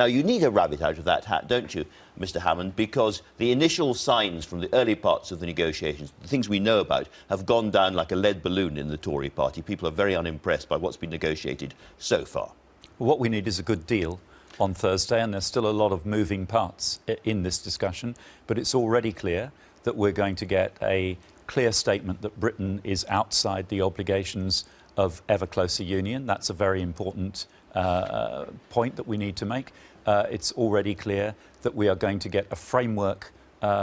Now, you need a rabbit out of that hat, don't you, Mr. Hammond, because the initial signs from the early parts of the negotiations, the things we know about, have gone down like a lead balloon in the Tory party. People are very unimpressed by what's been negotiated so far. Well, what we need is a good deal on Thursday, and there's still a lot of moving parts in this discussion, but it's already clear that we're going to get a clear statement that Britain is outside the obligations of ever closer union. That's a very important point that we need to make. It's already clear that we are going to get a framework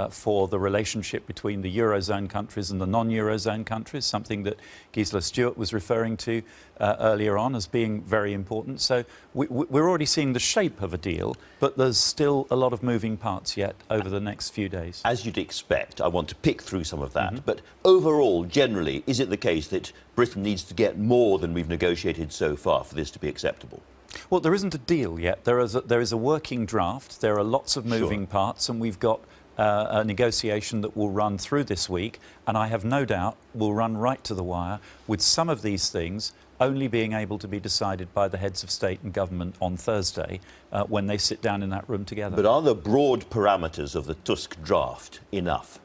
for the relationship between the Eurozone countries and the non-Eurozone countries, something that Gisela Stewart was referring to earlier on as being very important. So we're already seeing the shape of a deal, but there's still a lot of moving parts yet over the next few days. As you'd expect, I want to pick through some of that, but overall, generally, is it the case that Britain needs to get more than we've negotiated so far for this to be acceptable? Well, there isn't a deal yet. There is a working draft. There are lots of moving parts, and we've got a negotiation that will run through this week, and I have no doubt will run right to the wire, with some of these things only being able to be decided by the heads of state and government on Thursday when they sit down in that room together. But are the broad parameters of the Tusk draft enough?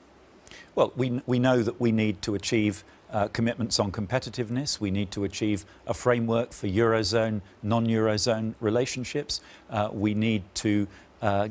Well, we know that we need to achieve commitments on competitiveness. We need to achieve a framework for Eurozone, non-Eurozone relationships. We need to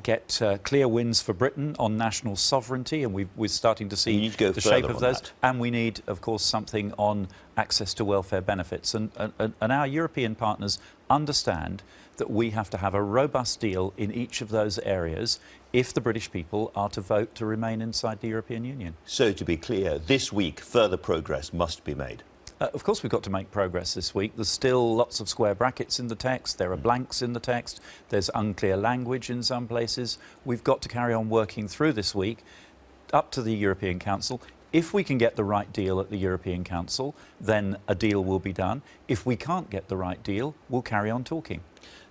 get clear wins for Britain on national sovereignty, and we're starting to see the shape of those. And we need, of course, something on access to welfare benefits. And our European partners understand that we have to have a robust deal in each of those areas if the British people are to vote to remain inside the European Union. So, to be clear, this week further progress must be made. Of course we've got to make progress this week. There's still lots of square brackets in the text, there are blanks in the text, there's unclear language in some places. We've got to carry on working through this week up to the European Council. If we can get the right deal at the European Council, then a deal will be done. If we can't get the right deal, we'll carry on talking.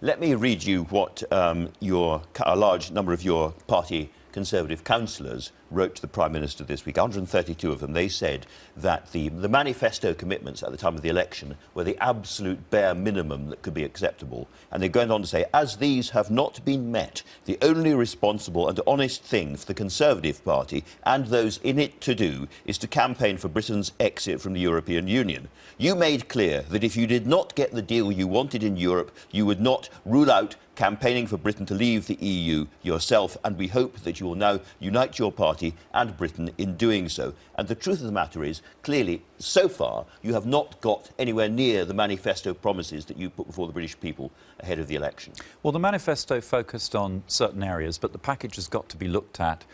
Let me read you what a large number of your party Conservative councillors wrote to the Prime Minister this week, 132 of them. They said that the manifesto commitments at the time of the election were the absolute bare minimum that could be acceptable. And they're going on to say, as these have not been met, the only responsible and honest thing for the Conservative Party and those in it to do is to campaign for Britain's exit from the European Union. You made clear that if you did not get the deal you wanted in Europe, you would not rule out campaigning for Britain to leave the EU yourself, and we hope that you will now unite your party and Britain in doing so. And the truth of the matter is, clearly, so far, you have not got anywhere near the manifesto promises that you put before the British people ahead of the election. Well, the manifesto focused on certain areas, but the package has got to be looked at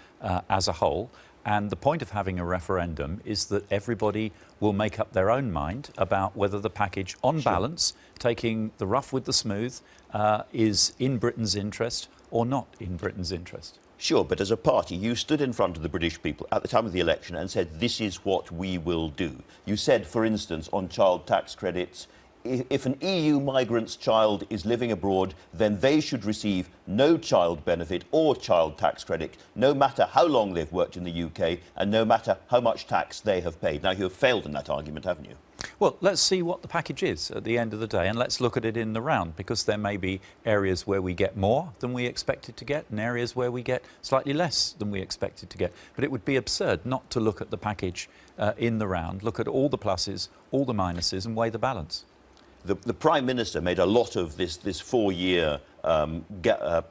as a whole. And the point of having a referendum is that everybody will make up their own mind about whether the package, on balance, taking the rough with the smooth, is in Britain's interest or not in Britain's interest. Sure, but as a party, you stood in front of the British people at the time of the election and said, this is what we will do. You said, for instance, on child tax credits, if an EU migrant's child is living abroad, then they should receive no child benefit or child tax credit, no matter how long they've worked in the UK and no matter how much tax they have paid. Now, you have failed in that argument, haven't you? Well, let's see what the package is at the end of the day, and let's look at it in the round, because there may be areas where we get more than we expected to get and areas where we get slightly less than we expected to get. But it would be absurd not to look at the package in the round, look at all the pluses, all the minuses, and weigh the balance. The Prime Minister made a lot of this 4-year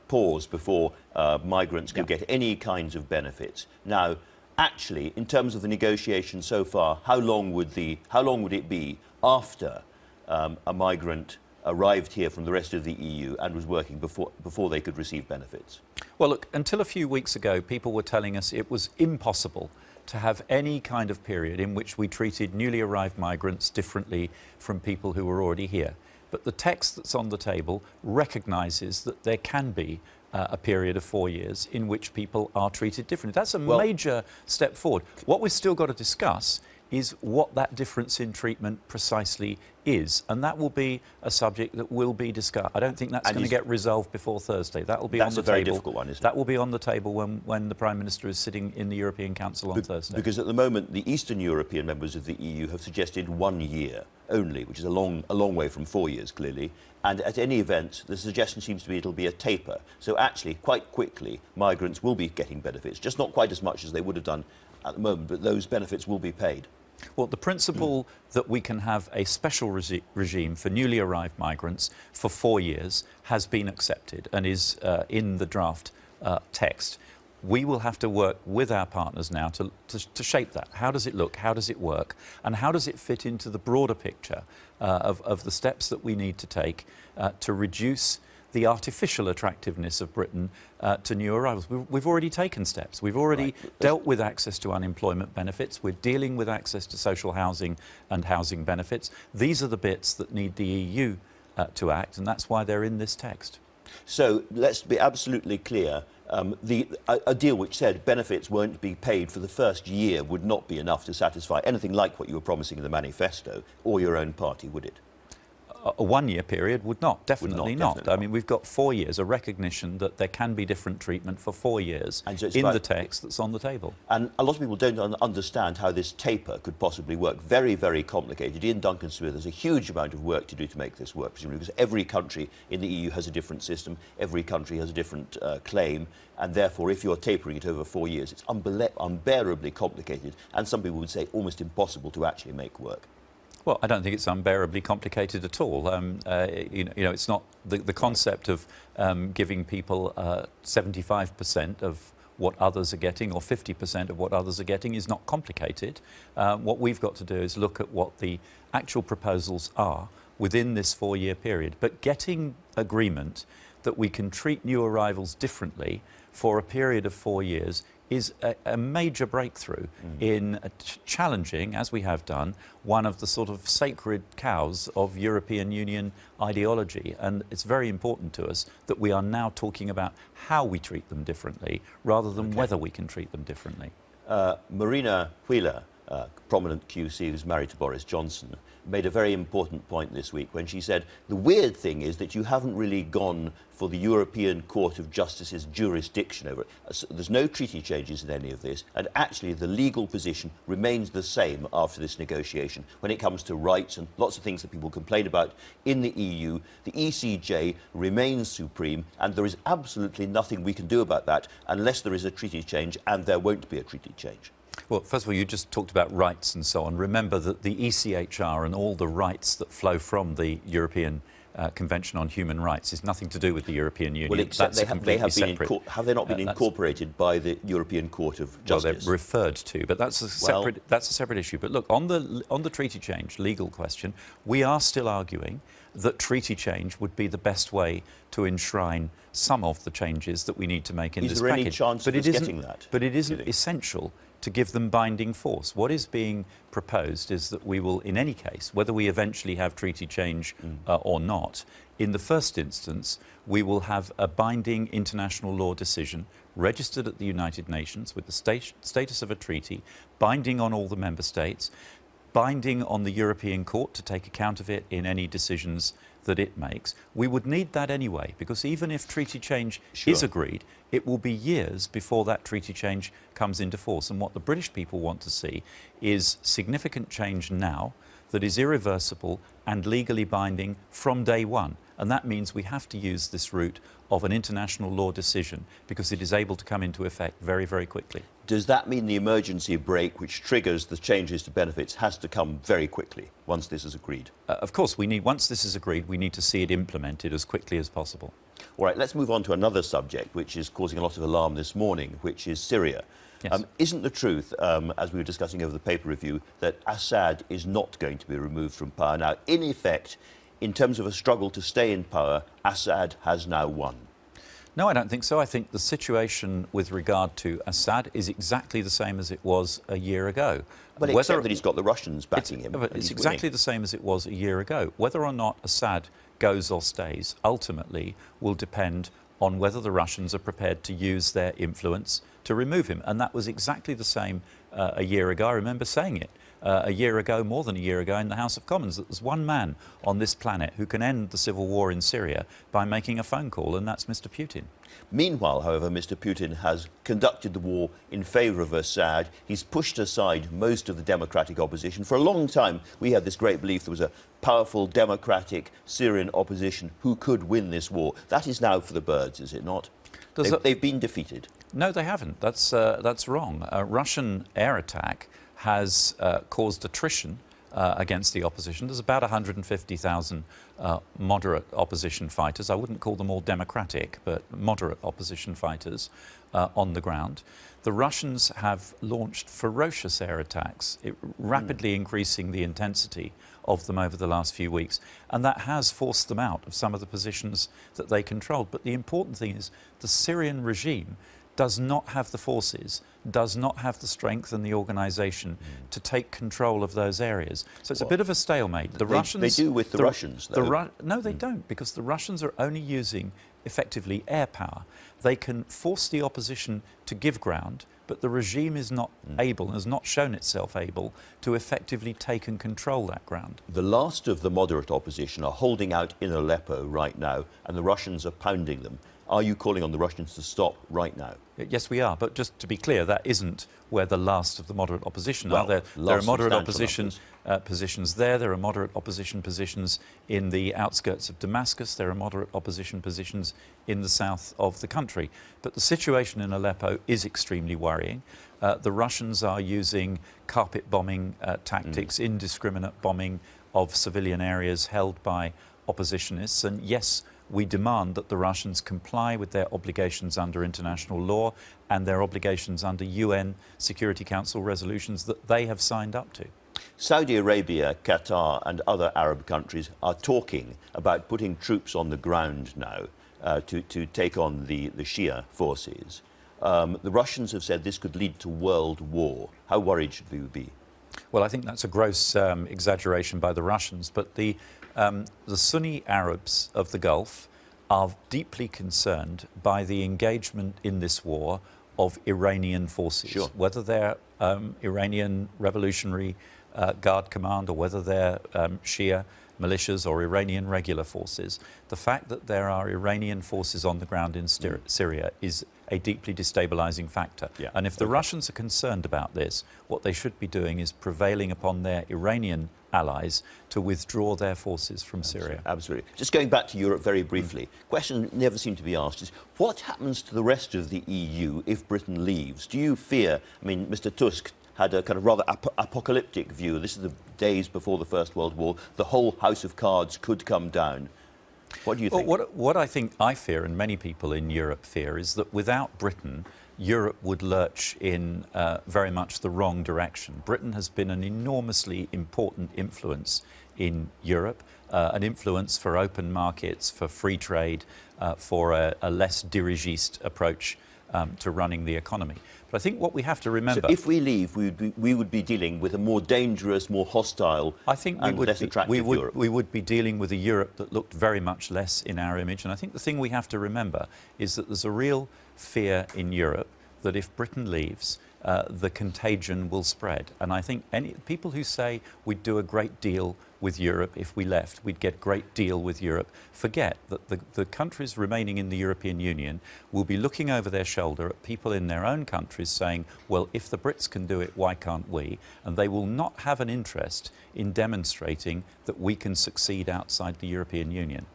pause before migrants could get any kinds of benefits. Now, actually, in terms of the negotiation so far, how long would it be after a migrant arrived here from the rest of the EU and was working before they could receive benefits? Well, look, until a few weeks ago, people were telling us it was impossible to have any kind of period in which we treated newly arrived migrants differently from people who were already here. But the text that's on the table recognises that there can be a period of 4 years in which people are treated differently. That's a major step forward. What we've still got to discuss is what that difference in treatment precisely is. And that will be a subject that will be discussed. I don't think that's going to get resolved before Thursday. That will be on the table. That's a very difficult one, isn't it? That will be on the table when the Prime Minister is sitting in the European Council on Thursday. Because at the moment, the Eastern European members of the EU have suggested 1 year only, which is a long way from 4 years, clearly. And at any event, the suggestion seems to be it'll be a taper. So actually, quite quickly, migrants will be getting benefits, just not quite as much as they would have done at the moment, but those benefits will be paid. Well, the principle that we can have a special regime for newly arrived migrants for 4 years has been accepted and is in the draft text. We will have to work with our partners now to shape that. How does it look? How does it work? And how does it fit into the broader picture of the steps that we need to take to reduce the artificial attractiveness of Britain to new arrivals? We've already taken steps. We've already dealt with access to unemployment benefits. We're dealing with access to social housing and housing benefits. These are the bits that need the EU to act, and that's why they're in this text. So let's be absolutely clear. A deal which said benefits won't be paid for the first year would not be enough to satisfy anything like what you were promising in the manifesto or your own party, would it? A 1 year period would not, definitely not. I mean, we've got 4 years, a recognition that there can be different treatment for 4 years in the text that's on the table. And a lot of people don't understand how this taper could possibly work. Very, very complicated. Ian Duncan-Smith, there's a huge amount of work to do to make this work, presumably, because every country in the EU has a different system, every country has a different claim, and therefore, if you're tapering it over 4 years, it's unbearably complicated, and some people would say almost impossible to actually make work. Well, I don't think it's unbearably complicated at all. You know, it's not the concept of giving people 75% of what others are getting or 50% of what others are getting is not complicated. What we've got to do is look at what the actual proposals are within this 4 year period. But getting agreement that we can treat new arrivals differently for a period of 4 years is a major breakthrough in challenging, as we have done, one of the sort of sacred cows of European Union ideology. And it's very important to us that we are now talking about how we treat them differently rather than whether we can treat them differently. Marina Wheeler, prominent QC who's married to Boris Johnson, made a very important point this week when she said the weird thing is that you haven't really gone for the European Court of Justice's jurisdiction over it. So there's no treaty changes in any of this, and actually the legal position remains the same after this negotiation when it comes to rights and lots of things that people complain about in the EU. The ECJ remains supreme, and there is absolutely nothing we can do about that unless there is a treaty change, and there won't be a treaty change. Well, first of all, you just talked about rights and so on. Remember that the ECHR and all the rights that flow from the European Convention on Human Rights is nothing to do with the European Union. Well, except have they not been incorporated by the European Court of Justice? Well, they're referred to, but that's a separate issue. But look, on the treaty change, legal question, we are still arguing that treaty change would be the best way to enshrine some of the changes that we need to make in this package. Is there any chance of us getting that? But it isn't essential to give them binding force. What is being proposed is that we will, in any case, whether we eventually have treaty change or not, in the first instance, we will have a binding international law decision registered at the United Nations with the status of a treaty, binding on all the member states, binding on the European Court to take account of it in any decisions that it makes. We would need that anyway, because even if treaty change is agreed, it will be years before that treaty change comes into force. And what the British people want to see is significant change now that is irreversible and legally binding from day one. And that means we have to use this route of an international law decision because it is able to come into effect very, very quickly. Does that mean the emergency brake, which triggers the changes to benefits, has to come very quickly once this is agreed? Of course, once this is agreed, we need to see it implemented as quickly as possible. All right, let's move on to another subject which is causing a lot of alarm this morning, which is Syria. Yes. Isn't the truth, as we were discussing over the paper review, that Assad is not going to be removed from power? Now, in effect, in terms of a struggle to stay in power, Assad has now won. No, I don't think so. I think the situation with regard to Assad is exactly the same as it was a year ago. But except that he's got the Russians backing him. But it's exactly the same as it was a year ago. Whether or not Assad goes or stays ultimately will depend on whether the Russians are prepared to use their influence to remove him. And that was exactly the same a year ago. I remember saying it. a year ago, more than a year ago, in the House of Commons, that there's one man on this planet who can end the civil war in Syria by making a phone call, and that's Mr. Putin. Meanwhile, however, Mr. Putin has conducted the war in favour of Assad. He's pushed aside most of the democratic opposition. For a long time, we had this great belief there was a powerful democratic Syrian opposition who could win this war. That is now for the birds, is it not? They've been defeated. No, they haven't. That's wrong. A Russian air attack has caused attrition against the opposition. There's about 150,000 moderate opposition fighters. I wouldn't call them all democratic, but moderate opposition fighters on the ground. The Russians have launched ferocious air attacks, rapidly increasing the intensity of them over the last few weeks, and that has forced them out of some of the positions that they controlled. But the important thing is the Syrian regime does not have the forces, does not have the strength and the organisation to take control of those areas. So it's a bit of a stalemate. They do with the Russians, though. No, they don't, because the Russians are only using, effectively, air power. They can force the opposition to give ground, but the regime is not able, has not shown itself able, to effectively take and control that ground. The last of the moderate opposition are holding out in Aleppo right now, and the Russians are pounding them. Are you calling on the Russians to stop right now? Yes, we are. But just to be clear, that isn't where the last of the moderate opposition are. There are moderate opposition positions there. There are moderate opposition positions in the outskirts of Damascus. There are moderate opposition positions in the south of the country. But the situation in Aleppo is extremely worrying. The Russians are using carpet bombing tactics, indiscriminate bombing of civilian areas held by oppositionists. And yes, we demand that the Russians comply with their obligations under international law and their obligations under UN Security Council resolutions that they have signed up to. Saudi Arabia, Qatar and other Arab countries are talking about putting troops on the ground now to take on the Shia forces. The Russians have said this could lead to world war. How worried should we be? Well, I think that's a gross exaggeration by the Russians, but the Sunni Arabs of the Gulf are deeply concerned by the engagement in this war of Iranian forces, whether they're Iranian Revolutionary Guard Command or whether they're Shia militias or Iranian regular forces. The fact that there are Iranian forces on the ground in Syria is a deeply destabilizing factor. And if the Russians are concerned about this, what they should be doing is prevailing upon their Iranian allies to withdraw their forces from Syria. Absolutely. Just going back to Europe very briefly, question never seemed to be asked is, what happens to the rest of the EU if Britain leaves? Do you fear, I mean, Mr. Tusk had a kind of rather apocalyptic view. This is the days before the First World War. The whole house of cards could come down. What do you think? Well, what I fear, and many people in Europe fear, is that without Britain, Europe would lurch in very much the wrong direction. Britain has been an enormously important influence in Europe, an influence for open markets, for free trade, for a less dirigiste approach to running the economy. But I think what we have to remember... So if we leave, we would be dealing with a more dangerous, more hostile and less attractive Europe. We would be dealing with a Europe that looked very much less in our image. And I think the thing we have to remember is that there's a real fear in Europe that if Britain leaves, the contagion will spread. And I think people who say we'd do a great deal with Europe if we left, we'd get a great deal with Europe, forget that the countries remaining in the European Union will be looking over their shoulder at people in their own countries saying, well, if the Brits can do it, why can't we? And they will not have an interest in demonstrating that we can succeed outside the European Union.